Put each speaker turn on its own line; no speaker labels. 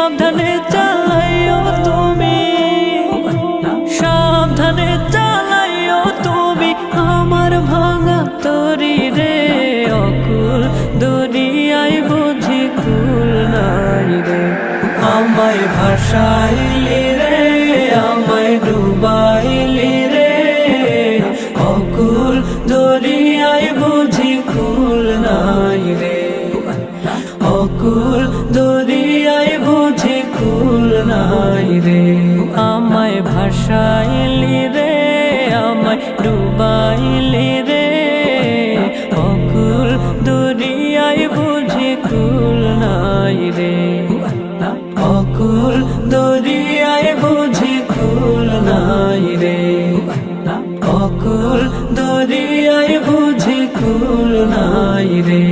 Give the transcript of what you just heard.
সাবধানে চালাইও তুমি, সাবধানে চালাইও তুমি আমার ভাঙা তরি রে। অকুল দরিয়ায় বুঝি কুল নাই রে। আমায় ভাসাইলি রে, আমায় ডুবাইলি রে। অকুল দরিয়ায় বুঝি কুল নাই রে। অকুল দরিয়ায় বুঝি কুল নাই রে। আমায় ভাসাইলি রে, আমায় ডুবাইলি রে। অকুল দরিয়ায় বুঝি কুল নাই রে। অকুল দরিয়ায় বুঝি কুল নাই রে। অকুল দরিয়ায় বুঝি কুল নাই রে।